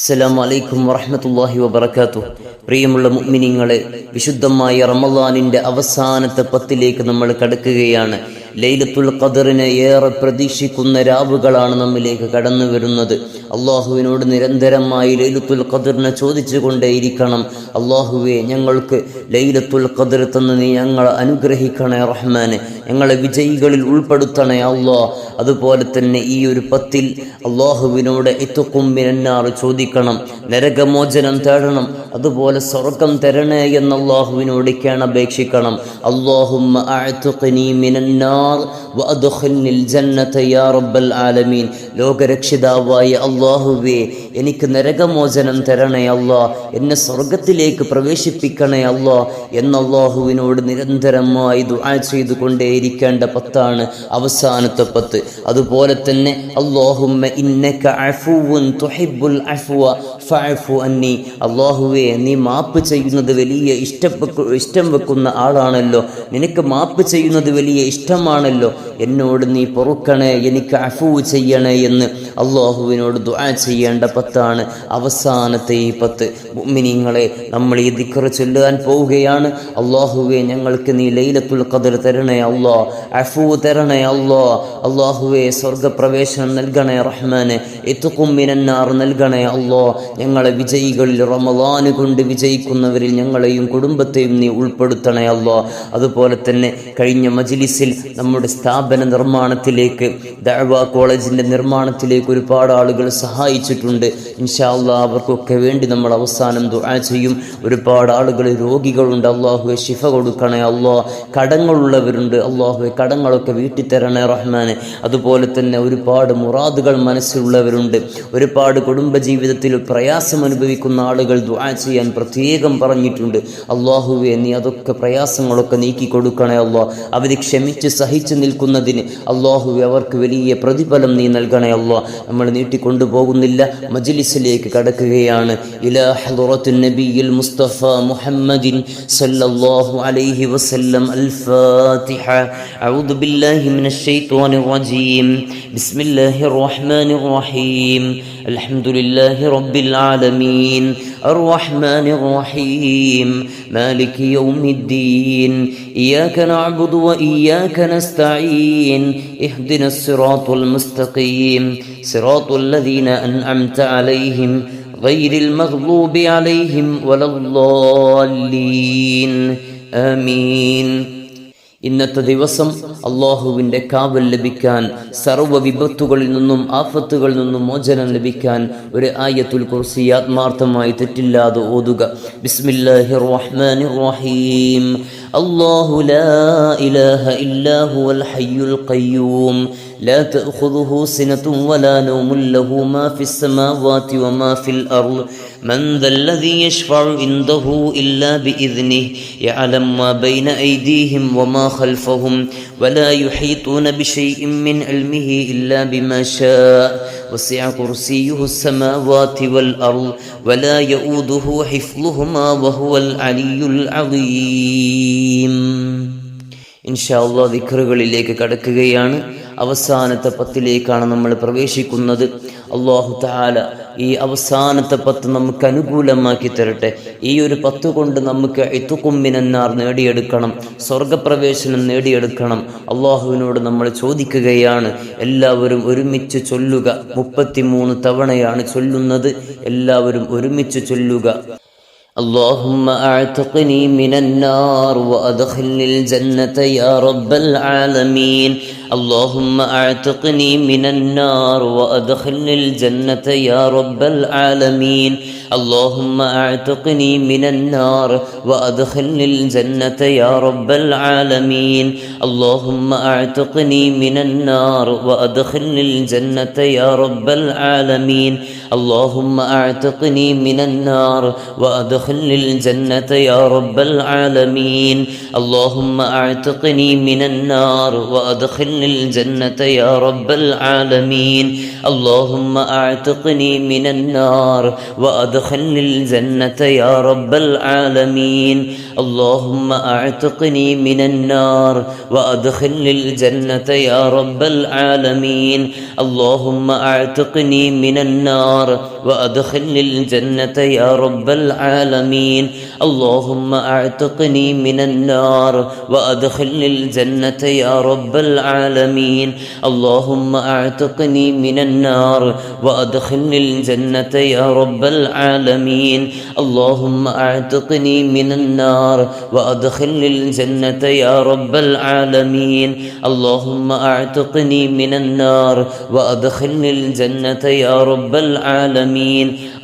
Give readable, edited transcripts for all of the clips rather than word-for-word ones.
അസ്സലാമു അലൈക്കും വറഹ്മത്തുള്ളാഹി വബറകാതുഹു. പ്രിയമുള്ള മുഅ്മിനീങ്ങളെ, വിശുദ്ധമായ റമളാനിന്റെ അവസാനത്തെ 10ലേക്ക് നമ്മൾ കടക്കുകയാണ്. ലൈലത്തുൽ ഖദറിനെ ഏറെ പ്രതീക്ഷിക്കുന്ന രാവുകളാണ് നമ്മിലേക്ക് കടന്നു വരുന്നത്. അള്ളാഹുവിനോട് നിരന്തരമായി ലൈലത്തുൽ ഖദറിനെ ചോദിച്ചുകൊണ്ടേയിരിക്കണം. അള്ളാഹുവേ, ഞങ്ങൾക്ക് ലൈലത്തുൽ ഖദർ തന്ന് നീ ഞങ്ങളെ അനുഗ്രഹിക്കണേ റഹ്മാനെ, ഞങ്ങളെ വിജയികളിൽ ഉൾപ്പെടുത്തണേ അള്ളാഹ്. അതുപോലെ തന്നെ ഈ ഒരു 10ൽ അള്ളാഹുവിനോട് ഇത്ഖും മിനന്നാർ ചോദിക്കണം, നരകമോചനം തേടണം. അതുപോലെ സ്വർഗം തരണേ എന്ന് അള്ളാഹുവിനോട് അപേക്ഷിക്കണം. അല്ലാഹുമ്മ അഅ്തിഖ്നി മിനന്നാർ വഅദ്ഖിൽനിൽ ജന്നത യാ റബ്ബൽ ആലമീൻ. ലോകരക്ഷിതാവായ അള്ളാഹുവേ, എനിക്ക് നരകമോചനം തരണേ അല്ലാ, എന്നെ സ്വർഗത്തിലേക്ക് പ്രവേശിപ്പിക്കണേ അല്ലാ എന്ന് അള്ളാഹുവിനോട് നിരന്തരമായി ദുആ ചെയ്തുകൊണ്ടേയിരിക്കേണ്ട 10 അവസാനത്തെ 10. അതുപോലെ തന്നെ അല്ലാഹുമ്മ ഇന്നക അഫുവുൻ തുഹിബ്ബുൽ അഫ്വ ഫഅഫു അന്നി. അല്ലാഹുവേ, നീ മാപ്പ് ചെയ്യുന്നത് വലിയ ഇഷ്ടം വെക്കുന്ന ആളാണല്ലോ, നിനക്ക് മാപ്പ് ചെയ്യുന്നത് വലിയ ഇഷ്ടമാണല്ലോ, എന്നോട് നീ പൊറുക്കണേ, എനിക്ക് അഫു ചെയ്യണേ എന്ന് അള്ളാഹുവിനോട് ദുആ ചെയ്യേണ്ട 10 അവസാനത്തെ ഈ 10. മുഅ്മിനീങ്ങളെ, നമ്മൾ ഈ ദിക്ർ ചൊല്ലാൻ പോവുകയാണ്. അള്ളാഹുവേ, ഞങ്ങൾക്ക് നീ ലൈലത്തുൽ ഖദർ തരണേ അല്ലാ, അഫു തരണേ അല്ലാ. അള്ളാഹുവേ, സ്വർഗപ്രവേശനം നൽകണേ റഹ്മാനെ, ഇത്ഖും മിനന്നാർ നൽകണേ അല്ലാ. ഞങ്ങളെ വിജയികളിൽ, റമളാന് കൊണ്ട് വിജയിക്കുന്നവരിൽ ഞങ്ങളെയും കുടുംബത്തെയും നീ ഉൾപ്പെടുത്തണേ അല്ലാ. അതുപോലെ തന്നെ കഴിഞ്ഞ മജ്ലിസിൽ നമ്മുടെ സ്ഥാപന നിർമ്മാണത്തിലേക്ക്, ദഅ്വാ കോളേജിന്റെ നിർമ്മാണത്തിലേക്ക് ഒരുപാട് ആളുകൾ സഹായിച്ചിട്ടുണ്ട്. ഇൻഷാ അല്ലാഹ് അവർക്കൊക്കെ വേണ്ടി നമ്മൾ അവസാനം ദുആ ചെയ്യും. ഒരുപാട് ആളുകൾ രോഗികളുണ്ട്, അല്ലാഹുവേ ശിഫ കൊടുക്കണേ അല്ലാ. കടങ്ങളുള്ളവരുണ്ട്, അല്ലാഹുവേ കടങ്ങളൊക്കെ വീട്ടി തരണേ റഹ്മാനെ. അതുപോലെ തന്നെ ഒരുപാട് മുറാദുകൾ മനസ്സിലുള്ളവരുണ്ട്. ഒരുപാട് കുടുംബജീവിതത്തിൽ പ്രയാസം അനുഭവിക്കുന്ന ആളുകൾ ദുആ ചെയ്യാൻ പ്രത്യേകം പറഞ്ഞിട്ടുണ്ട്. അല്ലാഹുവേ, നീ അതൊക്കെ പ്രയാസങ്ങളൊക്കെ നീക്കി കൊടുക്കണേ അല്ലാ. അവർ ക്ഷമിച്ച് സഹിച്ചു നിൽക്കുന്നതിന് അല്ലാഹുവേ അവർക്ക് വലിയ പ്രതിഫലം നീ നൽകണേ അല്ലാ. നമ്മൾ നീട്ടിക്കൊണ്ടുപോകുന്നില്ല, മജ്ലിസിലേക്ക് കടക്കുകയാണ്. ഇലാ ഹളറത്തുൻ നബിയിൽ മുസ്തഫ മുഹമ്മദിൻ സല്ലല്ലാഹു അലൈഹി വസല്ലം. അൽ ഫാത്തിഹ. അഊദു ബില്ലാഹി മിനശ് ശൈത്വാനിർ റജീം. ബിസ്മില്ലാഹിർ റഹ്മാനിർ റഹീം. അൽഹംദുലില്ലാഹി റബ്ബിൽ ആലമീൻ. الرحمن الرحيم مالك يوم الدين إياك نعبد وإياك نستعين اهدنا الصراط المستقيم صراط الذين أنعمت عليهم غير المغضوب عليهم ولا الضالين آمين. ഇന്നത്തെ ദിവസം അള്ളാഹുവിൻ്റെ കാവൽ ലഭിക്കാൻ, സർവ്വ വിപത്തുകളിൽ നിന്നും ആഫത്തുകളിൽ നിന്നും മോചനം ലഭിക്കാൻ ഒരു ആയത്തുൽ കുർസി ആത്മാർത്ഥമായി തെറ്റില്ലാതെ ഓതുക. ബിസ്മില്ലാഹിർ റഹ്മാനിർ റഹീം. അല്ലാഹു ലാ ഇലാഹ ഇല്ലാ ഹുവൽ ഹയ്യുൽ ഖയ്യൂം لا تأخذه سنة ولا نوم له ما في السماوات وما في الأرض من ذا الذي يشفع عنده إلا بإذنه يعلم ما بين أيديهم وما خلفهم ولا يحيطون بشيء من علمه إلا بما شاء وسع كرسيه السماوات والأرض ولا يؤوده حفظهما وهو العلي العظيم. ഇൻഷാ അല്ലാഹ് ദിക്റുകളിലേക്ക് കടക്കുകയാണ്. അവസാനത്തെ 10ലേക്കാണ് നമ്മൾ പ്രവേശിക്കുന്നത്. അല്ലാഹു തആല ഈ അവസാനത്തെ 10 നമുക്ക് അനുകൂലമാക്കി തരട്ടെ. ഈ ഒരു 10 കൊണ്ട് നമുക്ക് ഇത്ഖും മിനന്നാർ നേടിയെടുക്കണം, സ്വർഗപ്രവേശനം നേടിയെടുക്കണം. അള്ളാഹുവിനോട് നമ്മൾ ചോദിക്കുകയാണ്. എല്ലാവരും ഒരുമിച്ച് ചൊല്ലുക. 33 തവണയാണ് ചൊല്ലുന്നത്. എല്ലാവരും ഒരുമിച്ച് ചൊല്ലുക. اللهم أعتقني من النار وأدخلني الجنة يا رب العالمين. اللهم أعتقني من النار وأدخلني الجنة يا رب العالمين. اللهم أعتقني من النار وأدخلني الجنة يا رب العالمين. اللهم أعتقني من النار وأدخلني الجنة يا رب العالمين. اللهم أعتقني من النار وأدخلني الجنة يا رب العالمين. اللهم أعتقني من النار وأدخلني وأدخلني الجنة يا رب العالمين اللهم أعتقني من النار وأدخلني الجنة يا رب العالمين اللهم أعتقني من النار وأدخلني الجنة يا رب العالمين اللهم أعتقني من النار وأدخلني الجنة يا رب العالمين اللهم أعتقني من النار وأدخلني الجنة يا رب العالمين اللهم أعتقني من النار وأدخلني الجنة يا رب العالمين اللهم أعتقني من النار وأدخلني الجنة يا رب العالمين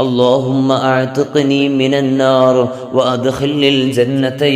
اللهم أعتقني من النار وأدخلني الجنة يا رب العالمين اللهم أعتقني من النار وأدخلني الجنة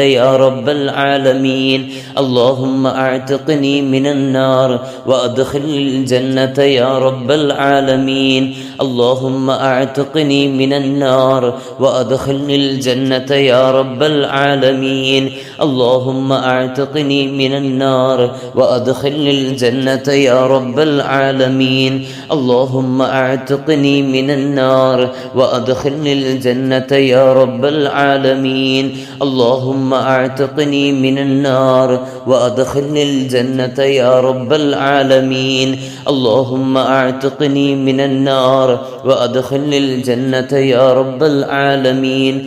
يا رب العالمين اللهم أعتقني من النار وأدخلني الجنة يا رب العالمين اللهم أعتقني من النار وأدخلني الجنة يا رب العالمين اللهم أعتقني من النار وأدخلني الجنة يا رب العالمين اللهم أعتقني من النار وأدخلني الجنة يا رب العالمين اللهم أعتقني من النار وأدخلني الجنة يا رب العالمين اللهم أعتقني من النار وأدخلني الجنة يا رب العالمين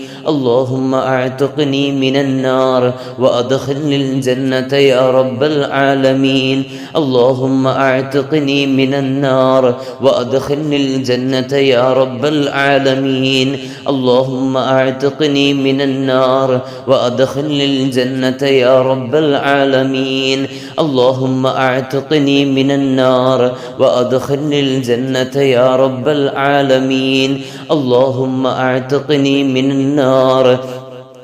اللهم أعتقني من النار وأدخلني الجنة يا رب العالمين اللهم أعتقني من النار وأدخلني الجنة يا رب العالمين اللهم أعتقني من النار وأدخلني الجنة يا رب العالمين اللهم أعتقني من النار وأدخلني الجنة يا رب العالمين اللهم أعتقني من النار وأدخلني الجنة يا رب العالمين اللهم أعتقني من النار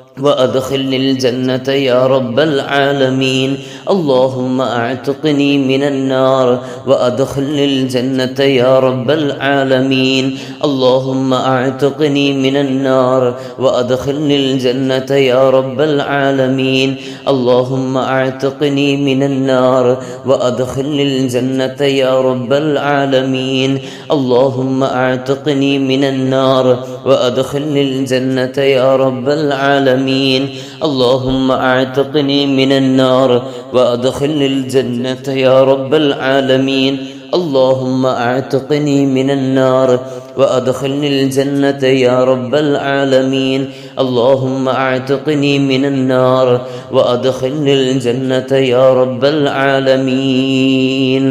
وأدخلني الجنة يا رب العالمين اللهم أعتقني من النار وأدخلني الجنة يا رب العالمين اللهم أعتقني من النار وأدخلني الجنة يا رب العالمين اللهم أعتقني من النار وأدخلني الجنة يا رب العالمين اللهم أعتقني من النار وأدخلني الجنة يا رب العالمين اللهم أعتقني من النار وأدخلني الجنة يا رب العالمين اللهم أعتقني من النار وأدخلني الجنة يا رب العالمين اللهم أعتقني من النار وأدخلني الجنة يا رب العالمين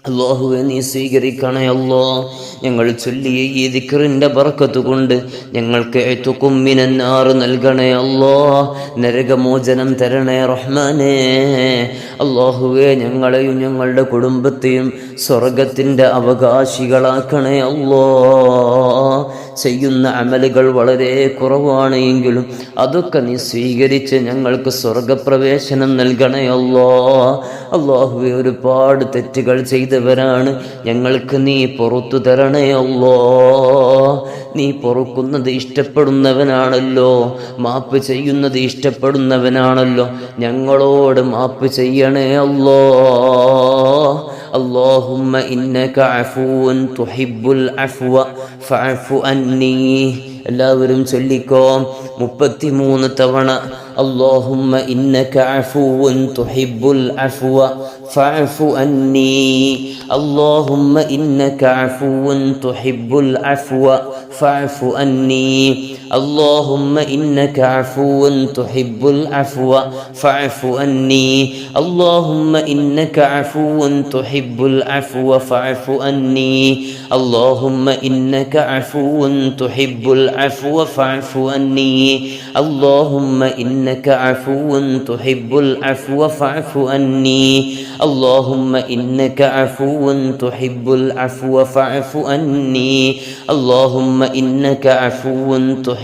അല്ലാഹുവേ നീ സ്വീകരിക്കണേ അല്ലാ ഞങ്ങൾ ചൊല്ലിയ ഈ ദിക്റിന്റെ ബർക്കത്ത് കൊണ്ട് ഞങ്ങൾക്ക് ഇത്ഖും മിനന്നാർ നൽകണേ അല്ലാ നരകമോചനം തരണേ റഹ്മാനേ അല്ലാഹുവേ ഞങ്ങളെയും ഞങ്ങളുടെ കുടുംബത്തെയും സ്വർഗത്തിന്റെ അവകാശികളാക്കണേ അല്ലാ ചെയ്യുന്ന അമലുകൾ വളരെ കുറവാണ് എങ്കിലും അതൊക്കെ നീ സ്വീകരിച്ച് ഞങ്ങൾക്ക് സ്വർഗപ്രവേശനം നൽകണേ അല്ലാ അല്ലാഹുവേ ഒരുപാട് തെറ്റുകൾ ചെയ്തവരാണ് ഞങ്ങൾക്ക് നീ പുറത്തു തരണേ അല്ലാ നീ പൊറുക്കുന്നത് ഇഷ്ടപ്പെടുന്നവനാണല്ലോ മാപ്പ് ചെയ്യുന്നത് ഇഷ്ടപ്പെടുന്നവനാണല്ലോ ഞങ്ങളോട് മാപ്പ് ചെയ്യണേ അല്ലാ اللهم إنك عفو تحب العفو فاعف عني എല്ലാവരും ചൊല്ലിക്കോ 33 തവണ اللهم إنك عفو تحب العفو فاعف عني اللهم إنك عفو تحب العفو فاعف عني اللهم إنك عفو تحب العفو فاعف عني اللهم إنك عفو تحب العفو فاعف عني اللهم إنك عفو تحب العفو فاعف عني اللهم إنك عفو تحب العفو فاعف عني اللهم إنك عفو تحب العفو فاعف عني اللهم إنك عفو تحب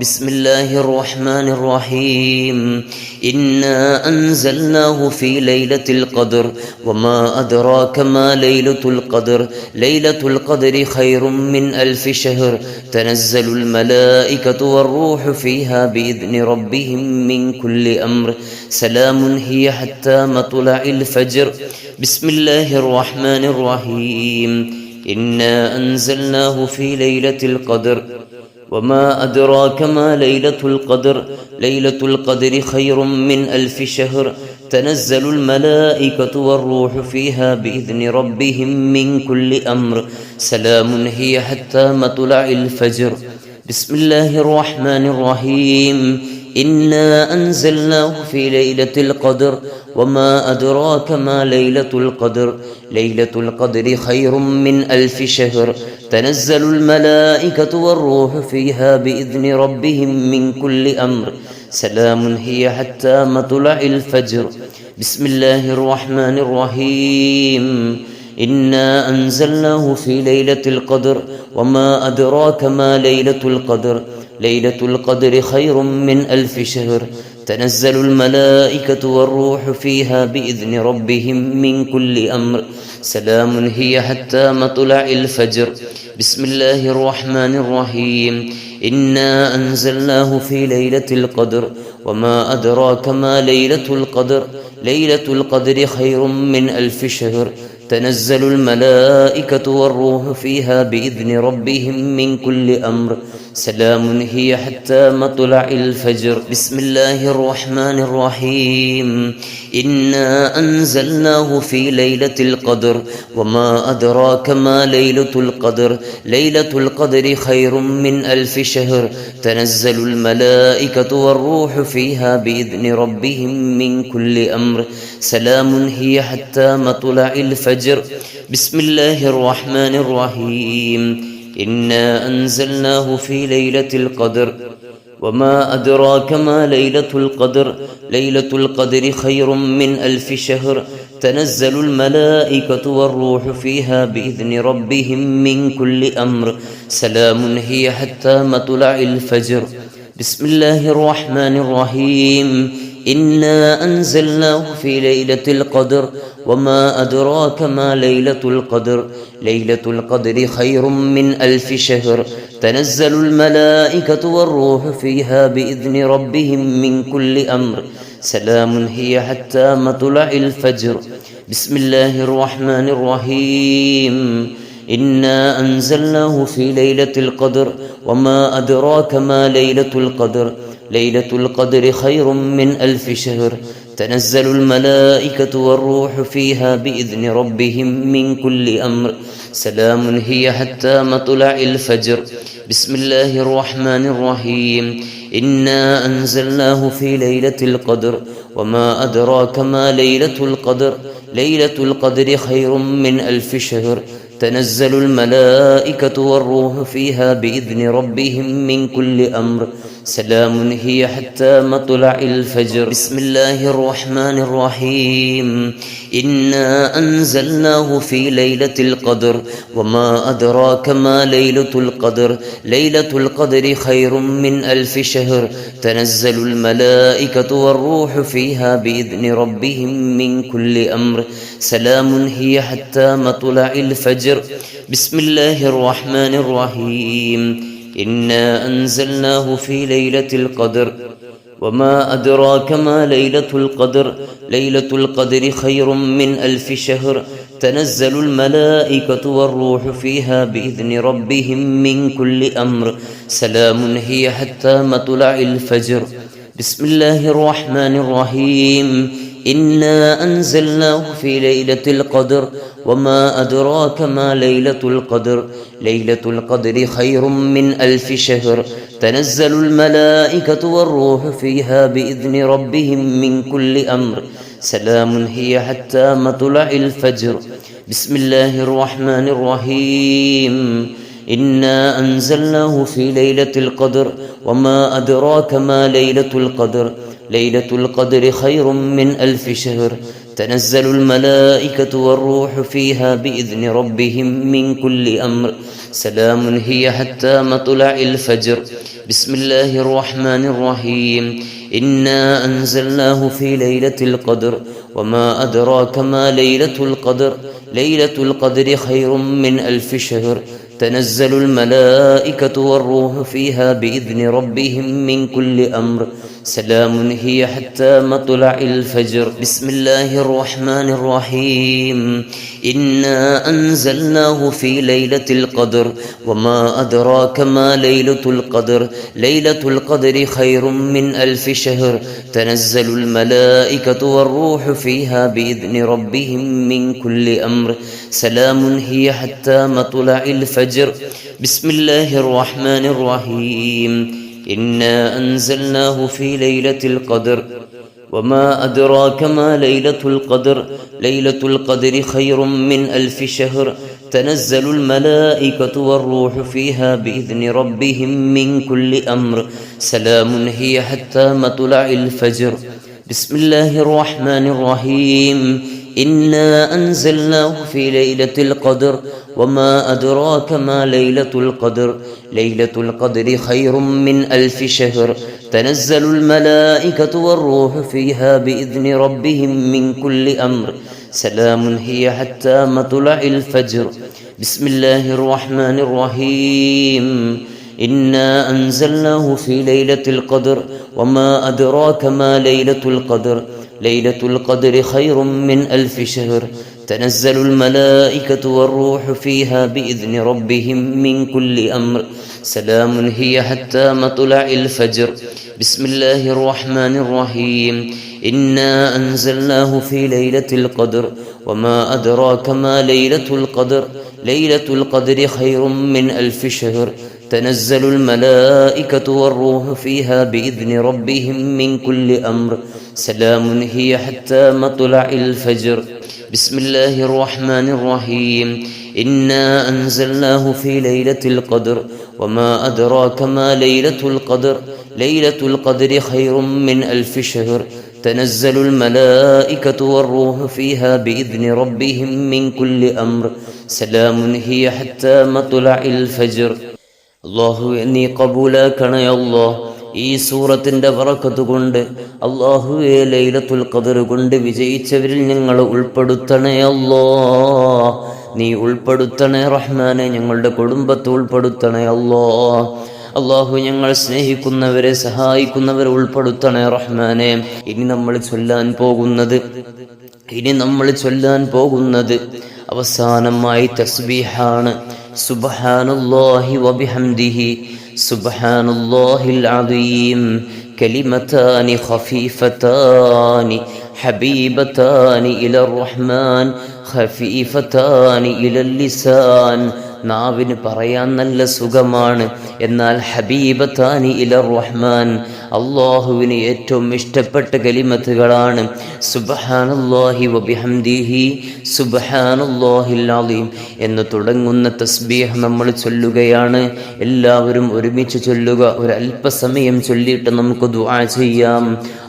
بسم الله الرحمن الرحيم إنا أنزلناه في ليلة القدر وما أدراك ما ليلة القدر ليلة القدر خير من ألف شهر تنزل الملائكة والروح فيها بإذن ربهم من كل أمر سلام هي حتى مطلع الفجر بسم الله الرحمن الرحيم إنا أنزلناه في ليلة القدر وما أدراك ما ليلة القدر ليلة القدر خير من ألف شهر تنزل الملائكة والروح فيها بإذن ربهم من كل أمر سلام هي حتى مطلع الفجر بسم الله الرحمن الرحيم إنا أنزلناه في ليلة القدر وما أدراك ما ليلة القدر ليلة القدر خير من ألف شهر تنزل الملائكة والروح فيها بإذن ربهم من كل أمر سلام هي حتى مطلع الفجر بسم الله الرحمن الرحيم إنا أنزلناه في ليلة القدر وما أدراك ما ليلة القدر ليلة القدر خير من ألف شهر تنزل الملائكة والروح فيها بإذن ربهم من كل أمر سلام هي حتى مطلع الفجر بسم الله الرحمن الرحيم إنا أنزلناه في ليلة القدر وما أدراك ما ليلة القدر ليلة القدر خير من ألف شهر تنزل الملائكة والروح فيها بإذن ربهم من كل أمر سلام هي حتى مطلع الفجر بسم الله الرحمن الرحيم إنا أنزلناه في ليلة القدر وما أدراك ما ليلة القدر ليلة القدر خير من ألف شهر تنزل الملائكة والروح فيها بإذن ربهم من كل أمر سلام هي حتى مطلع الفجر بسم الله الرحمن الرحيم إنا أنزلناه في ليلة القدر وما أدراك ما ليلة القدر ليلة القدر خير من ألف شهر تنزل الملائكة والروح فيها بإذن ربهم من كل أمر سلام هي حتى مطلع الفجر بسم الله الرحمن الرحيم إنا أنزلناه في ليلة القدر وما أدراك ما ليلة القدر ليلة القدر خير من ألف شهر تنزل الملائكة والروح فيها بإذن ربهم من كل أمر سلام هي حتى مطلع الفجر بسم الله الرحمن الرحيم إنا أنزلناه في ليلة القدر وما أدراك ما ليلة القدر ليلة القدر خير من ألف شهر تنزل الملائكة والروح فيها بإذن ربهم من كل أمر سلام هي حتى مطلع الفجر بسم الله الرحمن الرحيم إنا أنزلناه في ليلة القدر وما أدراك ما ليلة القدر ليلة القدر خير من ألف شهر تنزل الملائكة والروح فيها بإذن ربهم من كل أمر سلام هي حتى مطلع الفجر بسم الله الرحمن الرحيم إنا أنزلناه في ليلة القدر وما أدراك ما ليلة القدر ليلة القدر خير من ألف شهر تنزل الملائكة والروح فيها بإذن ربهم من كل أمر سلام هي حتى مطلع الفجر بسم الله الرحمن الرحيم إنا أنزلناه في ليلة القدر وما أدراك ما ليلة القدر ليلة القدر خير من ألف شهر تنزل الملائكة والروح فيها بإذن ربهم من كل أمر سلام هي حتى مطلع الفجر بسم الله الرحمن الرحيم إنا أنزلناه في ليلة القدر وما أدراك ما ليلة القدر ليلة القدر خير من ألف شهر تنزل الملائكة والروح فيها بإذن ربهم من كل أمر سلام هي حتى مطلع الفجر بسم الله الرحمن الرحيم إنا أنزلناه في ليلة القدر وما أدراك ما ليلة القدر ليلة القدر خير من ألف شهر تنزل الملائكة والروح فيها بإذن ربهم من كل أمر سلام هي حتى مطلع الفجر بسم الله الرحمن الرحيم إنا أنزلناه في ليلة القدر وما أدراك ما ليلة القدر ليلة القدر خير من 1000 شهر تنزل الملائكة والروح فيها بإذن ربهم من كل أمر سلام هي حتى مطلع الفجر بسم الله الرحمن الرحيم إنا أنزلناه في ليلة القدر وما أدراك ما ليلة القدر ليلة القدر خير من 1000 شهر تنزل الملائكة والروح فيها بإذن ربهم من كل أمر سلام هي حتى مطلع الفجر بسم الله الرحمن الرحيم إنا أنزلناه في ليلة القدر وما أدراك ما ليلة القدر ليلة القدر خير من 1000 شهر تنزل الملائكة والروح فيها بإذن ربهم من كل أمر سلام هي حتى مطلع الفجر بسم الله الرحمن الرحيم إنا أنزلناه في ليلة القدر وما أدراك ما ليلة القدر ليلة القدر خير من 1000 شهر تنزل الملائكة والروح فيها بإذن ربهم من كل أمر سلام هي حتى مطلع الفجر بسم الله الرحمن الرحيم إنا أنزلناه في ليلة القدر وما أدراك ما ليلة القدر ليلة القدر خير من 1000 شهر تنزل الملائكة والروح فيها بإذن ربهم من كل أمر سلام هي حتى مطلع الفجر بسم الله الرحمن الرحيم إنا أنزلناه في ليلة القدر وما أدراك ما ليلة القدر ليلة القدر خير من 1000 شهر تنزل الملائكة والروح فيها بإذن ربهم من كل أمر سلام هي حتى مطلع الفجر بسم الله الرحمن الرحيم إنا أنزلناه في ليلة القدر وما أدراك ما ليلة القدر ليلة القدر خير من 1000 شهر تنزل الملائكة والروح فيها بإذن ربهم من كل أمر سلام هي حتى مطلع الفجر അല്ലാഹുവേ നീ കബൂലാക്കണേ അല്ലാഹ് ഈ സൂറത്തിന്റെ ബറക്കത്ത് കൊണ്ട് അല്ലാഹുവേ ലൈലത്തുൽ ഖദർ കൊണ്ട് വിജയിച്ചവരിൽ ഞങ്ങളെ ഉൾപ്പെടുത്തണേ അല്ലാഹ് നീ ഉൾപ്പെടുത്തണേ റഹ്മാനെ ഞങ്ങളുടെ കുടുംബത്തെ ഉൾപ്പെടുത്തണേ അല്ലാഹ് അല്ലാഹു ഞങ്ങൾ സ്നേഹിക്കുന്നവരെ സഹായിക്കുന്നവരെ ഉൾപ്പെടുത്തണേ റഹ്മാനെ ഇനി നമ്മൾ ചൊല്ലാൻ പോകുന്നത് അവസാനമായി തസ്ബീഹാണ് സുബ്ഹാനല്ലാഹി വബിഹംദിഹി സുബ്ഹാനല്ലാഹിൽ അദീം കലിമതാനി ഖഫീഫതാനി ഹബീബതാനി ഇലർ റഹ്മാൻ ഖഫീഫതാനി ഇലൽ ലിസാൻ നാവിന് പറയാൻ നല്ല സുഖമാണ്, എന്നാൽ ഹബീബതാനി ഇലർ റഹ്മാൻ അല്ലാഹുവിന് ഏറ്റവും ഇഷ്ടപ്പെട്ട കലിമത്തുകളാണ്. സുബ്ഹാനല്ലാഹി വബിഹംദിഹി സുബ്ഹാനല്ലാഹിൽ അലീം എന്ന് തുടങ്ങുന്ന തസ്ബീഹ് നമ്മൾ ചൊല്ലുകയാണ്. എല്ലാവരും ഒരുമിച്ച് ചൊല്ലുക. ഒരു അല്പസമയം ചൊല്ലിയിട്ട് നമുക്ക് ദുആ ചെയ്യാം.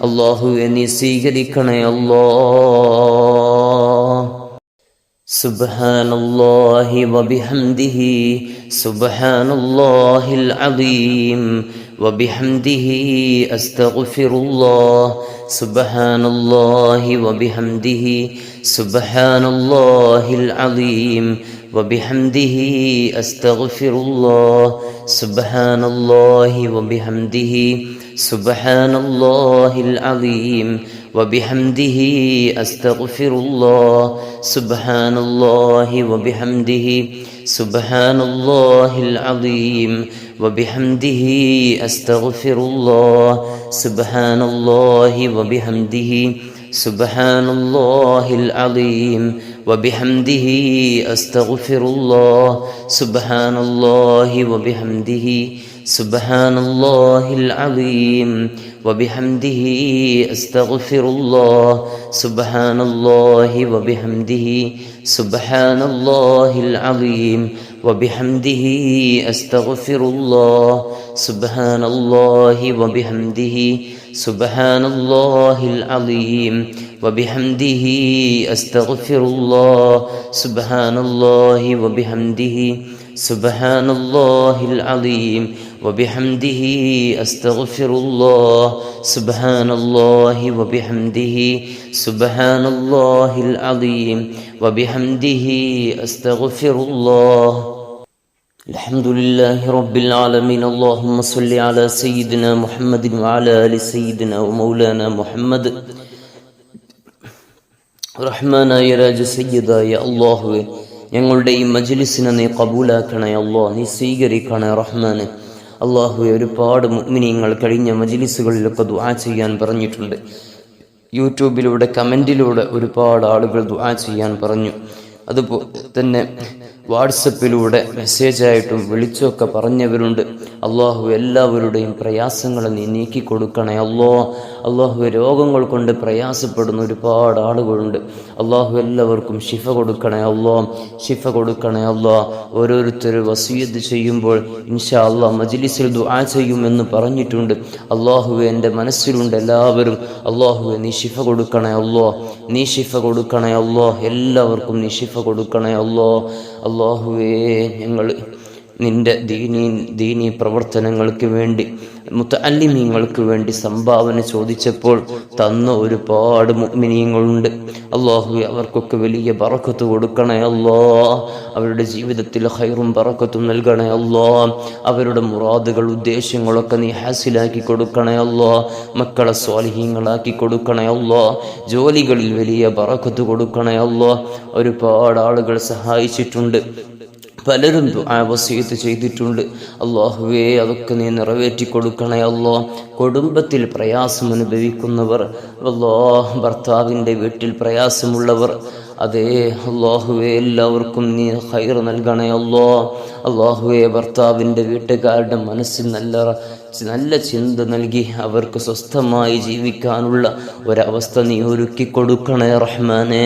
അല്ലാഹുവേ നീ സ്വീകരിക്കണേ അല്ലാഹ്. സുബ്ഹാനല്ലാഹി വബിഹംദിഹി സുബ്ഹാനല്ലാഹിൽ അലീം വബിഹംദിഹി അസ്തഗ്ഫിറുല്ലാഹ്. സുബ്ഹാനല്ലാഹി വബിഹംദിഹി സുബ്ഹാനല്ലാഹിൽ അലീം വബിഹംദിഹി അസ്തഗ്ഫിറുല്ലാഹ്. സുബ്ഹാനല്ലാഹി വബിഹംദിhi സുബ്ഹാനല്ലാഹിൽ അലീം വബിഹംദിhi അസ്തഗ്ഫിറുല്ലാഹ്. സുബ്ഹാനല്ലാഹി വബിഹംദിhi സുബ്ഹാനല്ലാഹിൽ അലീം വബിഹംദിhi അസ്തഗ്ഫിറുല്ലാഹ്. സുബ്ഹാനല്ലാഹി വബിഹംദിhi സുബ്ഹാനല്ലാഹിൽ അലീം വബിഹംദിhi അസ്തഗ്ഫിറുല്ലാഹ്. സുബ്ഹാനല്ലാഹി വബിഹംദിhi സുബ്ഹാനല്ലാഹിൽ അലീം വബിഹംദിhi അസ്തഗ്ഫിറുല്ലാഹ്. സുബ്ഹാനല്ലാഹി വബിഹംദിhi സുബ്ഹാനല്ലാഹിൽ അലീം വബിഹംദിhi അസ്തഗ്ഫിറുല്ലാഹ്. സുബ്ഹാനല്ലാഹി വബിഹംദിhi സുബ്ഹാനല്ലാഹിൽ അലീം വബിഹംദിhi അസ്തഗ്ഫിറുല്ലാഹ്. സുബ്ഹാനല്ലാഹി വബിഹംദിhi സുബ്ഹാനല്ലാഹിൽ അലീം വബിഹംദിഹി അസ്തഗ്ഫിറുല്ലാഹ് സുബ്ഹാനല്ലാഹി വബിഹംദിഹി സുബ്ഹാനല്ലാഹിൽ അലീം വബിഹംദിഹി അസ്തഗ്ഫിറുല്ലാഹ്. അൽഹംദുലില്ലാഹി റബ്ബിൽ ആലമീൻ. അല്ലാഹുമ്മ സ്വല്ലി അലാ സയ്യിദിനാ മുഹമ്മദിൻ വഅലാ ആലി സയ്യിദിനാ വമൗലാനാ മുഹമ്മദ്. റഹ്മാനായ രാജ സയ്യിദായ അല്ലാഹുവേ, ഞങ്ങളുടെ ഈ മജ്ലിസിനെ നീ കബൂലാക്കണേ അല്ലാഹ്, നീ സ്വീകരിക്കണേ റഹ്മാനെ. അല്ലാഹുവേ, ഒരുപാട് മുഅ്മിനീങ്ങൾ കഴിഞ്ഞ മജ്ലിസുകളിലൊക്കെ ദുആ ചെയ്യാൻ പറഞ്ഞിട്ടുണ്ട്. യൂട്യൂബിലൂടെ കമൻറ്റിലൂടെ ഒരുപാട് ആളുകൾ ദുആ ചെയ്യാൻ പറഞ്ഞു. അതുപോലെ തന്നെ വാട്സപ്പിലൂടെ മെസ്സേജായിട്ടും വിളിച്ചൊക്കെ പറഞ്ഞവരുണ്ട്. അള്ളാഹു എല്ലാവരുടെയും പ്രയാസങ്ങൾ നീ നീക്കി കൊടുക്കണേ അല്ലാഹ്. അള്ളാഹു രോഗങ്ങൾ കൊണ്ട് പ്രയാസപ്പെടുന്ന ഒരുപാട് ആളുകളുണ്ട്. അള്ളാഹു എല്ലാവർക്കും ശിഫ കൊടുക്കണേ അല്ലാഹ്, ശിഫ കൊടുക്കണേ അല്ലാഹ്. ഓരോരുത്തർ വസിയത്ത് ചെയ്യുമ്പോൾ ഇൻഷാ അല്ലാഹ് മജ്ലിസിൽ ദുആ ചെയ്യുമെന്ന് പറഞ്ഞിട്ടുണ്ട്. അള്ളാഹുവെ, എൻ്റെ മനസ്സിലുണ്ട് എല്ലാവരും. അള്ളാഹുവെ, നീ ശിഫ കൊടുക്കണേ അല്ലാഹ്, നീ ശിഫ കൊടുക്കണേ അല്ലാഹ്. എല്ലാവർക്കും നീ ശിഫ കൊടുക്കണേ അല്ലാഹ്. അള്ളാഹുവേ, ഞങ്ങൾ നിൻ്റെ ദീനീ പ്രവർത്തനങ്ങൾക്ക് വേണ്ടി മുതഅല്ലിമീങ്ങൾക്ക് വേണ്ടി സംഭാവന ചോദിച്ചപ്പോൾ തന്ന ഒരുപാട് മുഅ്മിനീങ്ങളുണ്ട്. അള്ളാഹുവേ, അവർക്കൊക്കെ വലിയ ബറക്കത്ത് കൊടുക്കണേ അല്ലാഹ്. അവരുടെ ജീവിതത്തിൽ ഖൈറും ബറക്കത്തും നൽകണേ അല്ലാഹ്. അവരുടെ മുറാദുകൾ ഉദ്ദേശങ്ങളൊക്കെ നീ ഹാസിലാക്കി കൊടുക്കണേ അല്ലാഹ്. മക്കളെ സ്വാലിഹീങ്ങളാക്കി കൊടുക്കണേ അല്ലാഹ്. ജോലികളിൽ വലിയ ബറക്കത്ത് കൊടുക്കണേ അല്ലാഹ്. ഒരുപാട് ആളുകൾ സഹായിച്ചിട്ടുണ്ട്. പലരും ദുആ വസിയത്ത് ചെയ്തിട്ടുണ്ട്. അള്ളാഹുവേ, അതൊക്കെ നീ നിറവേറ്റി കൊടുക്കണേ അല്ലാഹ്. കുടുംബത്തിൽ പ്രയാസം അനുഭവിക്കുന്നവർ, അല്ലാഹ് ഭർത്താവിൻ്റെ വീട്ടിൽ പ്രയാസമുള്ളവർ, അതേ അള്ളാഹുവേ, എല്ലാവർക്കും നീ ഖൈർ നൽകണേ അല്ലാഹ്. അള്ളാഹുവേ, ഭർത്താവിൻ്റെ വീട്ടുകാരുടെ മനസ്സിൽ നല്ല ചിന്ത നൽകി അവർക്ക് സ്വസ്ഥമായി ജീവിക്കാനുള്ള ഒരവസ്ഥ നീ ഒരുക്കി കൊടുക്കണേ റഹ്മാനെ.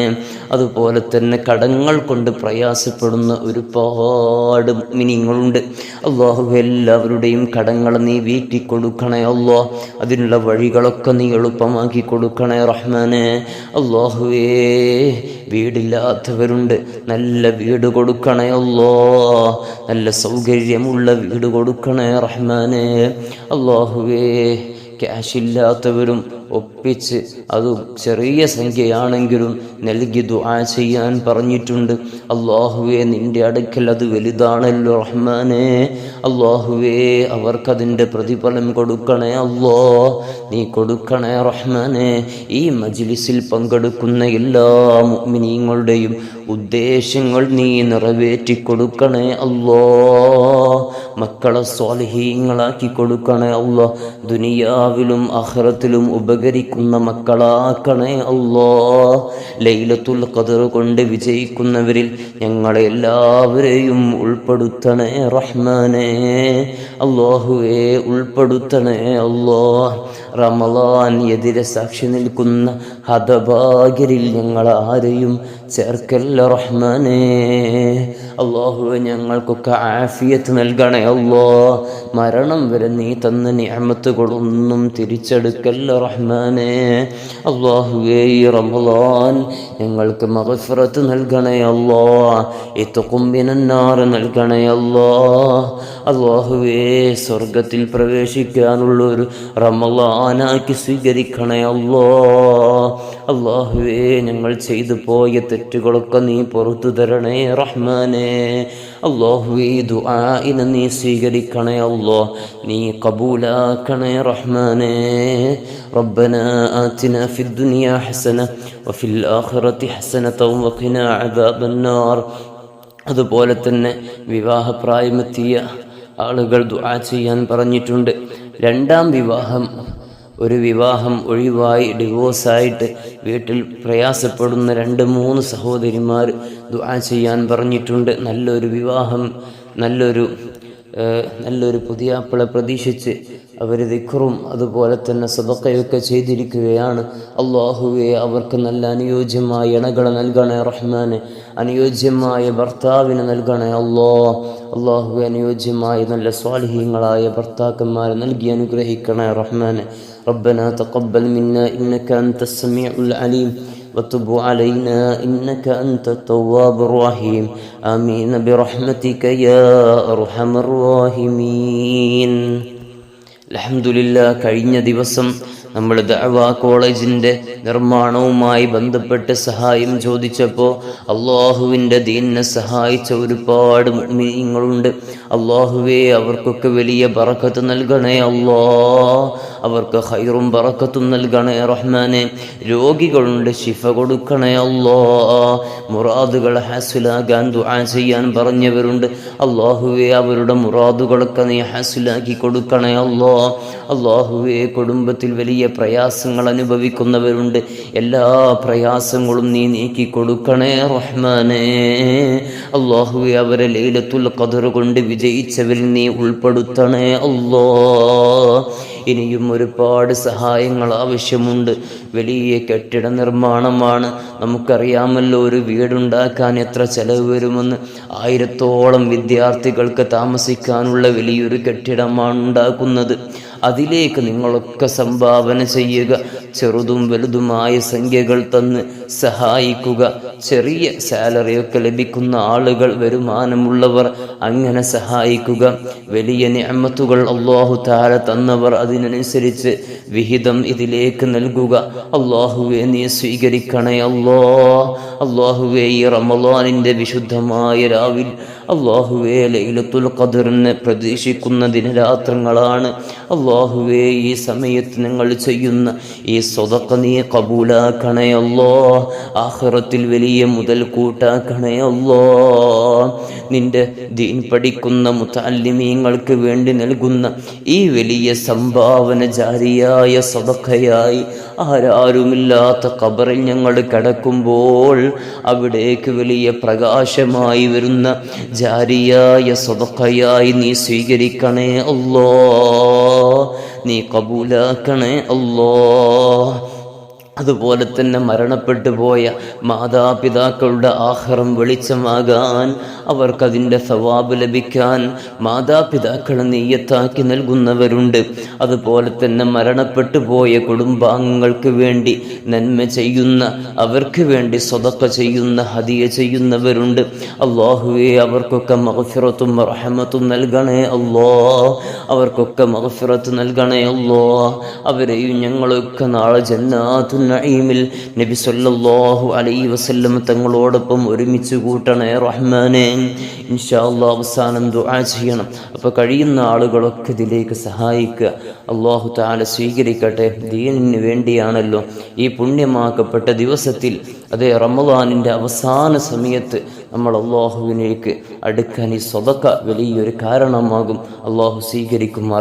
അതുപോലെ തന്നെ കടങ്ങൾ കൊണ്ട് പ്രയാസപ്പെടുന്ന ഒരുപാട് മുഅ്മിനീങ്ങളുണ്ട്. അള്ളാഹുവേ, എല്ലാവരുടെയും കടങ്ങൾ നീ വീട്ടി കൊടുക്കണേ അല്ലാഹ്. അതിനുള്ള വഴികളൊക്കെ നീ എളുപ്പമാക്കി കൊടുക്കണേ റഹ്മാനെ. അള്ളാഹുവേ, വീടില്ലാത്തവരുണ്ട്, നല്ല വീട് കൊടുക്കണേ അല്ലാഹ്. നല്ല സൗകര്യമുള്ള വീട് കൊടുക്കണേ റഹ്മാനെ. അള്ളാഹുവേ, ക്യാഷില്ലാത്തവരും ഒപ്പിച്ച്, അത് ചെറിയ സംഖ്യയാണെങ്കിലും നൽകി ദുആ ചെയ്യാൻ പറഞ്ഞിട്ടുണ്ട്. അള്ളാഹുവേ, നിന്റെ അടുക്കൽ അത് വലുതാണല്ലോ റഹ്മാനെ. അള്ളാഹുവേ, അവർക്കതിൻ്റെ പ്രതിഫലം കൊടുക്കണേ അല്ലാഹ്, നീ കൊടുക്കണേ റഹ്മാനെ. ഈ മജ്ലിസിൽ പങ്കെടുക്കുന്ന എല്ലാ മുഅ്മിനീങ്ങളുടെയും ഉദ്ദേശങ്ങൾ നീ നിറവേറ്റി കൊടുക്കണേ അല്ലാഹ്. മക്കളെ സ്വാലിഹീങ്ങളാക്കി കൊടുക്കണേ അല്ലാഹ്. ദുനിയാവിലും ആഖിറത്തിലും ഉപകരിക്കുന്ന മക്കളാക്കണേ അല്ലാഹ്. ലൈലത്തുൽ ഖദ്ർ കൊണ്ട് വിജയിക്കുന്നവരിൽ ഞങ്ങളെ എല്ലാവരെയും ഉൾപ്പെടുത്തണേ റഹ്മാനെ. അല്ലാഹുവേ, ഉൾപ്പെടുത്തണേ അല്ലാഹ്. റമളാൻ എതിരെ സാക്ഷി നിൽക്കുന്ന ഹതഭാഗ്യരിൽ ഞങ്ങൾ ആരെയും ചേർക്കല്ല റഹ്മാനെ. അല്ലാഹുവേ, ഞങ്ങൾക്കൊക്കെ ആഫിയത്ത് നൽകണേ അല്ലാഹ്. മരണം വരെ നീ തന്ന നിഅമത്തുകളൊന്നും തിരിച്ചെടുക്കല്ല റഹ്മാനെ. അല്ലാഹുവേ, ഈ റമളാൻ ഞങ്ങൾക്ക് മഗ്ഫിറത്ത് നൽകണേ അല്ലാഹ്. ഇത്ഖും മിനന്നാർ നൽകണേ അല്ലാഹ്. അല്ലാഹുവേ, സ്വർഗത്തിൽ പ്രവേശിക്കാനുള്ള ഒരു റമളാനാക്കി സ്വീകരിക്കണേ അല്ലാഹ്. അല്ലാഹുവേ, ഞങ്ങൾ ചെയ്തു പോയ തെറ്റുകളൊക്കെ നീ പുറത്തു തരണേ റഹ്മാനെ. അല്ലാഹുവേ, ദുആഇനെ നീ സ്വീകരിക്കണേ അല്ലാഹ്, നീ കബൂലാക്കണേ റഹ്മാനെ. റബ്ബനാ ആതിനാ ഫിദ്ദുനിയാ ഹസന വഫിൽ ആഖിറതി ഹസനതൻ വഖിനാ അദാബന്നാർ. അതുപോലെ തന്നെ വിവാഹപ്രായമെത്തിയ ആളുകൾ ദുആ ചെയ്യാൻ പറഞ്ഞിട്ടുണ്ട്. രണ്ടാം വിവാഹം, ഒരു വിവാഹം ഒഴിവായി ഡിവോഴ്സായിട്ട് വീട്ടിൽ പ്രയാസപ്പെടുന്ന 2-3 സഹോദരിമാർ ദുആ ചെയ്യാൻ പറഞ്ഞിട്ടുണ്ട്. നല്ലൊരു വിവാഹം, നല്ലൊരു പുതിയാപ്പിളെ പ്രതീക്ഷിച്ച് അവർ ദിക്റും അതുപോലെ തന്നെ സദഖയൊക്കെ ചെയ്തിരിക്കുകയാണ്. അല്ലാഹുവേ, അവർക്ക് നല്ല അനുയോജ്യമായ ഇണകളെ നൽകണേ റഹ്മാനെ. അനുയോജ്യമായ ഭർത്താവിനെ നൽകണേ അല്ലാഹുവേ, അനുയോജ്യമായ നല്ല സ്വാലിഹീങ്ങളായ ഭർത്താക്കന്മാരെ നൽകി അനുഗ്രഹിക്കണേ റഹ്മാനെ. ربنا تقبل منا إنك أنت السميع العليم وتب علينا إنك أنت التواب الرحيم آمين برحمتك يا أرحم الراحمين. അൽഹംദുലില്ലാ, കഴിഞ്ഞ ദിവസം നമ്മൾ ദഅവാ കോളേജിന്റെ നിർമ്മാണവുമായി ബന്ധപ്പെട്ട് സഹായം ചോദിച്ചപ്പോൾ അള്ളാഹുവിൻ്റെ ദീനിനെ സഹായിച്ച ഒരുപാട് മുഅ്മിനീങ്ങളുണ്ട്. അള്ളാഹുവേ, അവർക്കൊക്കെ വലിയ ബറക്കത്ത് നൽകണേ അല്ലാ, അവർക്ക് ഖൈറും ബറക്കത്തും നൽകണേ റഹ്മാനെ. രോഗികളുണ്ട്, ശിഫ കൊടുക്കണേ അല്ലാ. മുറാദുകൾ ഹാസിലാകാൻ ദുആ ചെയ്യാൻ പറഞ്ഞവരുണ്ട്. അള്ളാഹുവേ, അവരുടെ മുറാദുകളൊക്കെ നീ ഹാസിലാക്കി കൊടുക്കണേ അല്ലാ. അള്ളാഹുവേ, കുടുംബത്തിൽ വലിയ പ്രയാസങ്ങൾ അനുഭവിക്കുന്നവരുണ്ട്. എല്ലാ പ്രയാസങ്ങളും നീ നീക്കി കൊടുക്കണേ റഹ്മാനേ. അള്ളാഹുവേ, അവരെ ലൈലത്തുൽ ഖദ്ർ കൊണ്ട് വിജയിച്ചവരിൽ നീ ഉൾപ്പെടുത്തണേ അല്ലാ. ഇനിയും ഒരുപാട് സഹായങ്ങൾ ആവശ്യമുണ്ട്. വലിയ കെട്ടിട നിർമ്മാണമാണ്. നമുക്കറിയാമല്ലോ, ഒരു വീടുണ്ടാക്കാൻ എത്ര ചെലവ് വരുമെന്ന്. 1000-ഓളം വിദ്യാർത്ഥികൾക്ക് താമസിക്കാനുള്ള വലിയൊരു കെട്ടിടമാണ് ഉണ്ടാക്കുന്നത്. അതിലേക്ക് നിങ്ങളൊക്കെ സംഭാവന ചെയ്യുക. ചെറുതും വലുതുമായ സംഖ്യകൾ തന്ന് സഹായിക്കുക. ചെറിയ സാലറിയൊക്കെ ലഭിക്കുന്ന ആളുകൾ, വരുമാനമുള്ളവർ അങ്ങനെ സഹായിക്കുക. വലിയ നിഅമത്തുകൾ അല്ലാഹു തആല തന്നവർ അതിനനുസരിച്ച് വിഹിതം ഇതിലേക്ക് നൽകുക. അല്ലാഹുവേ, നീ സ്വീകരിക്കണേ അല്ലാ. അല്ലാഹുവേ, ഈ റമളാനിന്റെ വിശുദ്ധമായ രാവിൽ അല്ലാഹുവേ, ലൈലത്തുൽ ഖദ്റിനെ പ്രതീക്ഷിക്കുന്ന ദിനരാത്രങ്ങളാണ്. അല്ലാഹുവേ, ഈ സമയത്ത് നിങ്ങൾ ചെയ്യുന്ന ഈ സ്വതക്ക നീ കബൂലാക്കണേ അല്ലാ. ആഖിറത്തിൽ വലിയ മുതൽ കൂട്ടാക്കണേ അല്ലാ. നിന്റെ ദീൻ പഠിക്കുന്ന മുതഅല്ലിമീങ്ങൾക്ക് വേണ്ടി നൽകുന്ന ഈ വലിയ സംഭാവന ജാരിയായ സ്വതക്കയായി ആരാരുമില്ലാത്ത ഖബറിൽ ഞങ്ങൾ കിടക്കുമ്പോൾ അവിടേക്ക് വലിയ പ്രകാശമായി വരുന്ന ജാരിയായ സ്വതക്കയായി നീ സ്വീകരിക്കണേ അല്ലാ. നീ കബൂലാക്കണേ അല്ലാ. അതുപോലെ തന്നെ മരണപ്പെട്ടു പോയ മാതാപിതാക്കളുടെ ആഖിറം വെളിച്ചമാകാൻ, അവർക്കതിൻ്റെ സവാബ് ലഭിക്കാൻ മാതാപിതാക്കളെ നിയ്യത്താക്കി നൽകുന്നവരുണ്ട്. അതുപോലെ തന്നെ മരണപ്പെട്ടു പോയ കുടുംബാംഗങ്ങൾക്ക് വേണ്ടി നന്മ ചെയ്യുന്ന, അവർക്ക് വേണ്ടി സ്വതക്ക ചെയ്യുന്ന, ഹദിയ ചെയ്യുന്നവരുണ്ട്. അല്ലാഹുവേ, അവർക്കൊക്കെ മഗ്ഫിറത്തും റഹ്മത്തും നൽകണേ അല്ലാ. അവർക്കൊക്കെ മഗ്ഫിറത്ത് നൽകണേ അല്ലാ. അവരെയും ഞങ്ങളൊക്കെ നാളെ ജന്നാത്തുൻ നഈമിൽ നബി സല്ലല്ലാഹു അലൈഹി വസല്ലം തങ്ങളോടൊപ്പം ഒരുമിച്ച് കൂട്ടണേ റഹ്മാനേ. ഇൻഷാ അല്ലാഹ് അവസാനം ദുആ ചെയ്യണം. അപ്പോൾ കഴിയുന്ന ആളുകളൊക്കെ ഇതിലേക്ക് സഹായിക്കുക. അല്ലാഹു തആല സ്വീകരിക്കട്ടെ. ദീനിന് വേണ്ടിയാണല്ലോ ഈ പുണ്യമാക്കപ്പെട്ട ദിവസത്തിൽ, അതേ റമളാനിൻ്റെ അവസാന സമയത്ത് നമ്മൾ അല്ലാഹുവിലേക്ക് അടുക്കാൻ ഈ സ്വതക്ക വലിയൊരു കാരണമാകും. അല്ലാഹു സ്വീകരിക്കുമാർ.